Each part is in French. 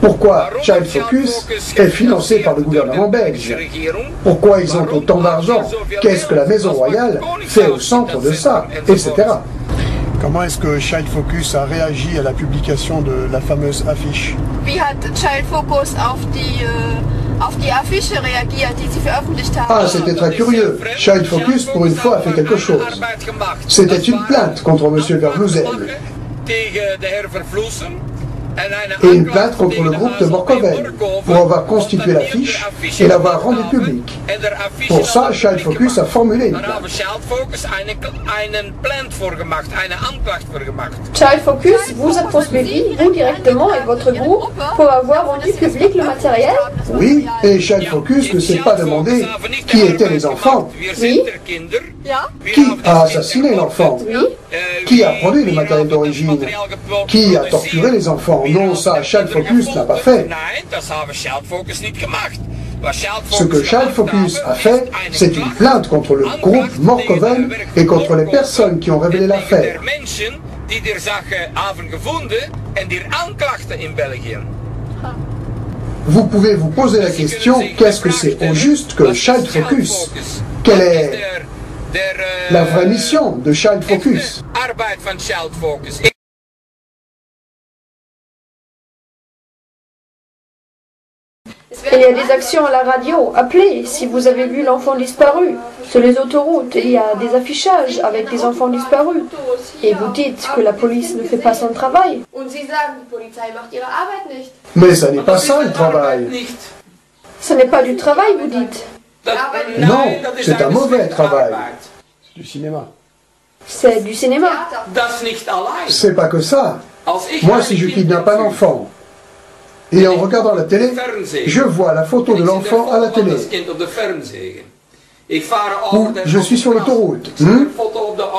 Pourquoi Child Focus est financé par le gouvernement belge? Pourquoi ils ont autant d'argent? Qu'est-ce que la Maison Royale fait au centre de ça? Etc. Comment est-ce que Child Focus a réagi à la publication de la fameuse affiche? Wie hat Child Focus auf die Affiche reagiert, die sie veröffentlicht haben? Ah, c'était très curieux. Child Focus, pour une fois, a fait quelque chose. C'était une plainte contre M. Vervloezen. Et une plainte contre le groupe de Morkoven pour avoir constitué l'affiche et l'avoir rendue publique. Pour ça, Child Focus a formulé une plainte. Child Focus vous a poursuivi, vous directement et votre groupe, pour avoir rendu public le matériel? Oui, et Child Focus ne s'est pas demandé qui étaient les enfants. Oui. Qui a assassiné l'enfant? Oui. Qui a produit le matériel d'origine? Qui a torturé les enfants? Non, ça, Child Focus n'a pas fait. Ce que Child Focus a fait, c'est une plainte contre le groupe Morkoven et contre les personnes qui ont révélé l'affaire. Vous pouvez vous poser la question, qu'est-ce que c'est au juste que Child Focus? Quelle est la vraie mission de Child Focus? Il y a des actions à la radio. Appelez si vous avez vu l'enfant disparu. Sur les autoroutes, il y a des affichages avec des enfants disparus. Et vous dites que la police ne fait pas son travail. Mais ça n'est pas ça le travail. Ce n'est pas du travail, vous dites. Non, c'est un mauvais travail. Du cinéma. C'est du cinéma. C'est pas que ça. Moi, si je kidnappe un enfant, et en regardant la télé, je vois la photo de l'enfant à la télé. Ou je suis sur l'autoroute,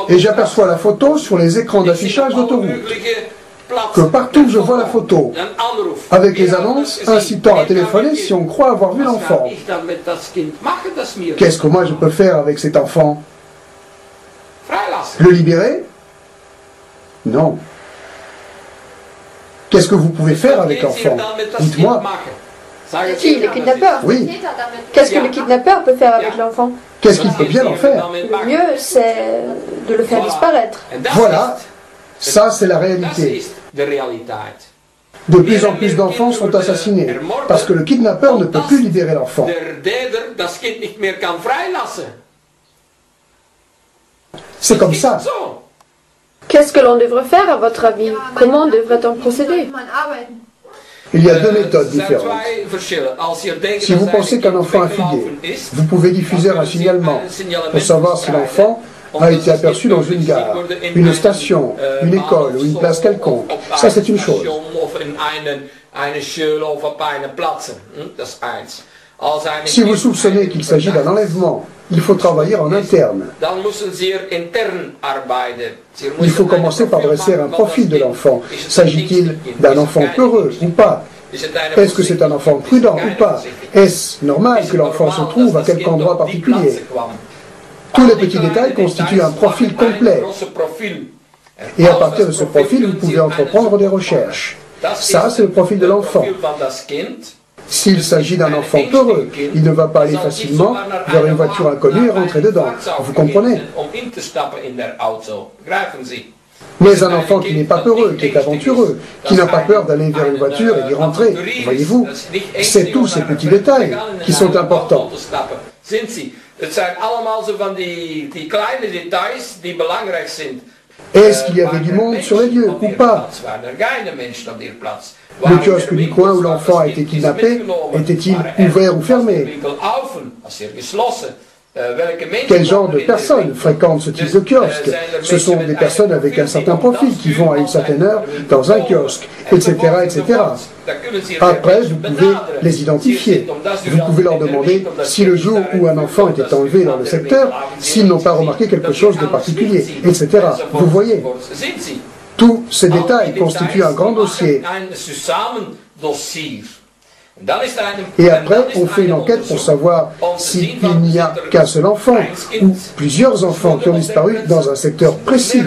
et j'aperçois la photo sur les écrans d'affichage d'autoroute. Que partout je vois la photo, avec les annonces incitant à téléphoner si on croit avoir vu l'enfant. Qu'est-ce que moi je peux faire avec cet enfant? Le libérer? Non. Qu'est-ce que vous pouvez faire avec l'enfant? Dites-moi. Qui, le kidnappeur? Oui. Qu'est-ce que le kidnappeur peut faire avec l'enfant? Qu'est-ce qu'il peut bien en faire? Le mieux, c'est de le faire disparaître. Voilà. Ça, c'est la réalité. De plus en plus d'enfants sont assassinés parce que le kidnappeur ne peut plus libérer l'enfant. C'est comme ça. Qu'est-ce que l'on devrait faire à votre avis? Comment devrait-on procéder? Il y a deux méthodes différentes. Si vous pensez qu'un enfant a fugué, vous pouvez diffuser un signalement pour savoir si l'enfant a été aperçu dans une gare, une station, une école ou une place quelconque. Ça, c'est une chose. Si vous soupçonnez qu'il s'agit d'un enlèvement, il faut travailler en interne. Il faut commencer par dresser un profil de l'enfant. S'agit-il d'un enfant peureux ou pas? Est-ce que c'est un enfant prudent ou pas? Est-ce normal que l'enfant se trouve à quelque endroit particulier? Tous les petits détails constituent un profil complet. Et à partir de ce profil, vous pouvez entreprendre des recherches. Ça, c'est le profil de l'enfant. S'il s'agit d'un enfant peureux, il ne va pas aller facilement vers une voiture inconnue et rentrer dedans. Vous comprenez? Mais un enfant qui n'est pas peureux, qui est aventureux, qui n'a pas peur d'aller vers une voiture et d'y rentrer, voyez-vous, c'est tous ces petits détails qui sont importants. Est-ce qu'il y avait du monde sur les lieux ou pas? Le kiosque du coin où l'enfant a été kidnappé, était-il ouvert ou fermé? Quel genre de personnes fréquentent ce type de kiosque? Ce sont des personnes avec un certain profil qui vont à une certaine heure dans un kiosque, etc., etc. Après, vous pouvez les identifier. Vous pouvez leur demander si le jour où un enfant était enlevé dans le secteur, s'ils n'ont pas remarqué quelque chose de particulier, etc. Vous voyez? Tous ces détails constituent un grand dossier. Et après, on fait une enquête pour savoir s'il n'y a qu'un seul enfant ou plusieurs enfants qui ont disparu dans un secteur précis.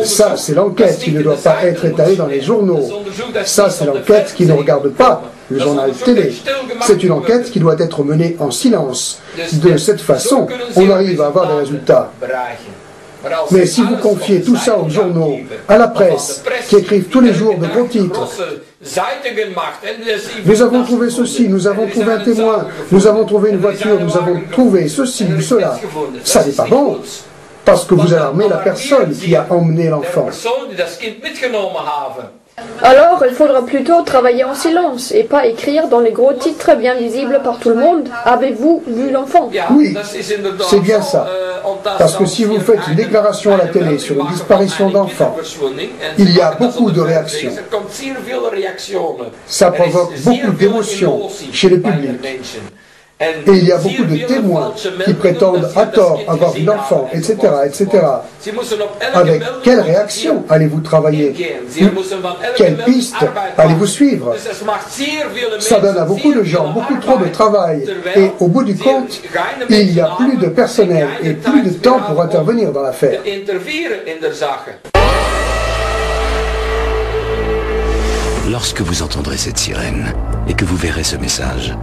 Ça, c'est l'enquête qui ne doit pas être étalée dans les journaux. Ça, c'est l'enquête qui ne regarde pas le journal télé. C'est une enquête qui doit être menée en silence. De cette façon, on arrive à avoir des résultats. Mais si vous confiez tout ça aux journaux, à la presse, qui écrivent tous les jours de gros titres, nous avons trouvé ceci, nous avons trouvé un témoin, nous avons trouvé une voiture, nous avons trouvé ceci ou cela, ça n'est pas bon. Parce que vous alarmez la personne qui a emmené l'enfant. Alors, il faudra plutôt travailler en silence et pas écrire dans les gros titres bien visibles par tout le monde « Avez-vous vu l'enfant ?» Oui, c'est bien ça. Parce que si vous faites une déclaration à la télé sur une disparition d'enfants, il y a beaucoup de réactions. Ça provoque beaucoup d'émotions chez le public. Et il y a beaucoup de témoins qui prétendent à tort avoir vu l'enfant, etc., etc. Avec quelle réaction allez-vous travailler? Quelle piste allez-vous suivre? Ça donne à beaucoup de gens beaucoup trop de travail. Et au bout du compte, il n'y a plus de personnel et plus de temps pour intervenir dans l'affaire. Lorsque vous entendrez cette sirène et que vous verrez ce message,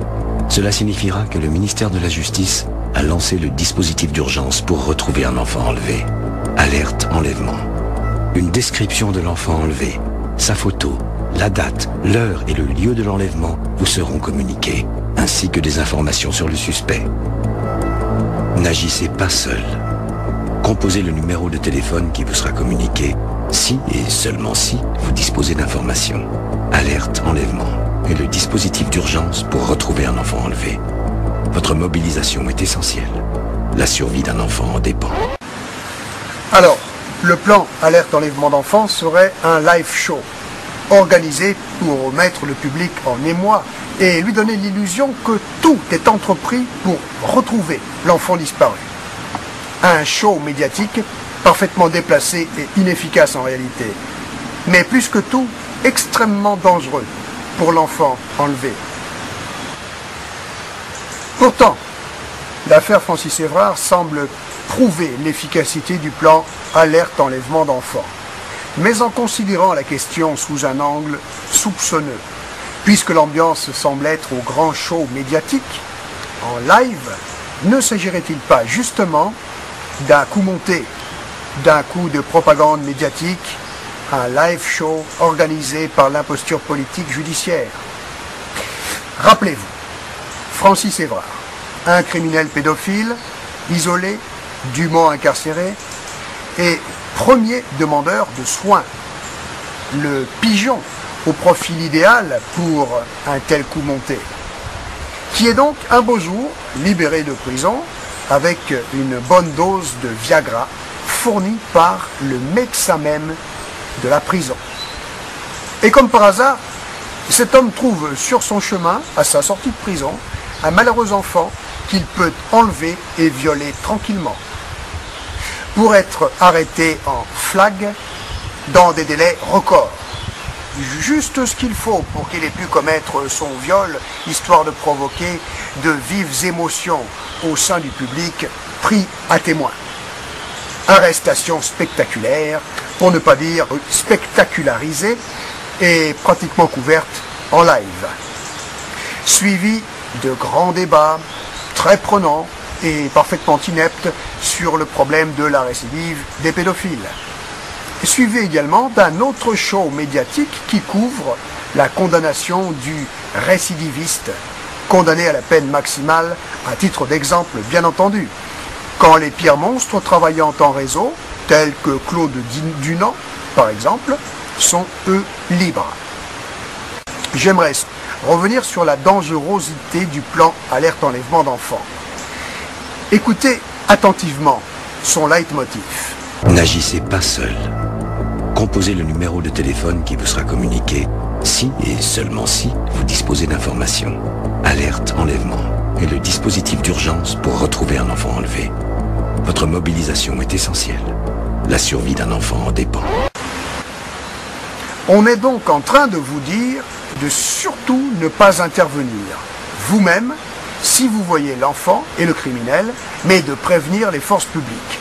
cela signifiera que le ministère de la Justice a lancé le dispositif d'urgence pour retrouver un enfant enlevé. Alerte enlèvement. Une description de l'enfant enlevé, sa photo, la date, l'heure et le lieu de l'enlèvement vous seront communiqués, ainsi que des informations sur le suspect. N'agissez pas seul. Composez le numéro de téléphone qui vous sera communiqué si et seulement si vous disposez d'informations. Alerte enlèvement et le dispositif d'urgence pour retrouver un enfant enlevé. Votre mobilisation est essentielle. La survie d'un enfant en dépend. Alors, le plan Alerte enlèvement d'enfants serait un live show, organisé pour mettre le public en émoi et lui donner l'illusion que tout est entrepris pour retrouver l'enfant disparu. Un show médiatique parfaitement déplacé et inefficace en réalité, mais plus que tout, extrêmement dangereux pour l'enfant enlevé. Pourtant, l'affaire Francis Évrard semble prouver l'efficacité du plan Alerte enlèvement d'enfants, mais en considérant la question sous un angle soupçonneux, puisque l'ambiance semble être au grand show médiatique, en live, ne s'agirait-il pas justement d'un coup monté, d'un coup de propagande médiatique, un live show organisé par l'imposture politique judiciaire? Rappelez-vous, Francis Évrard, un criminel pédophile, isolé, dûment incarcéré, et premier demandeur de soins, le pigeon au profil idéal pour un tel coup monté, qui est donc un beau jour libéré de prison avec une bonne dose de Viagra fournie par le médecin même de la prison. Et comme par hasard, cet homme trouve sur son chemin, à sa sortie de prison, un malheureux enfant qu'il peut enlever et violer tranquillement, pour être arrêté en flag dans des délais records. Juste ce qu'il faut pour qu'il ait pu commettre son viol, histoire de provoquer de vives émotions au sein du public pris à témoin. Arrestation spectaculaire, pour ne pas dire spectacularisée, et pratiquement couverte en live. Suivi de grands débats très prenants et parfaitement ineptes sur le problème de la récidive des pédophiles. Suivi également d'un autre show médiatique qui couvre la condamnation du récidiviste, condamné à la peine maximale, à titre d'exemple bien entendu, quand les pires monstres travaillant en réseau, tels que Claude Dunant par exemple, sont eux libres. J'aimerais revenir sur la dangerosité du plan Alerte enlèvement d'enfants. Écoutez attentivement son leitmotiv. N'agissez pas seul. Composez le numéro de téléphone qui vous sera communiqué si et seulement si vous disposez d'informations. Alerte enlèvement et le dispositif d'urgence pour retrouver un enfant enlevé. Votre mobilisation est essentielle. La survie d'un enfant en dépend. On est donc en train de vous dire de surtout ne pas intervenir vous-même si vous voyez l'enfant et le criminel, mais de prévenir les forces publiques.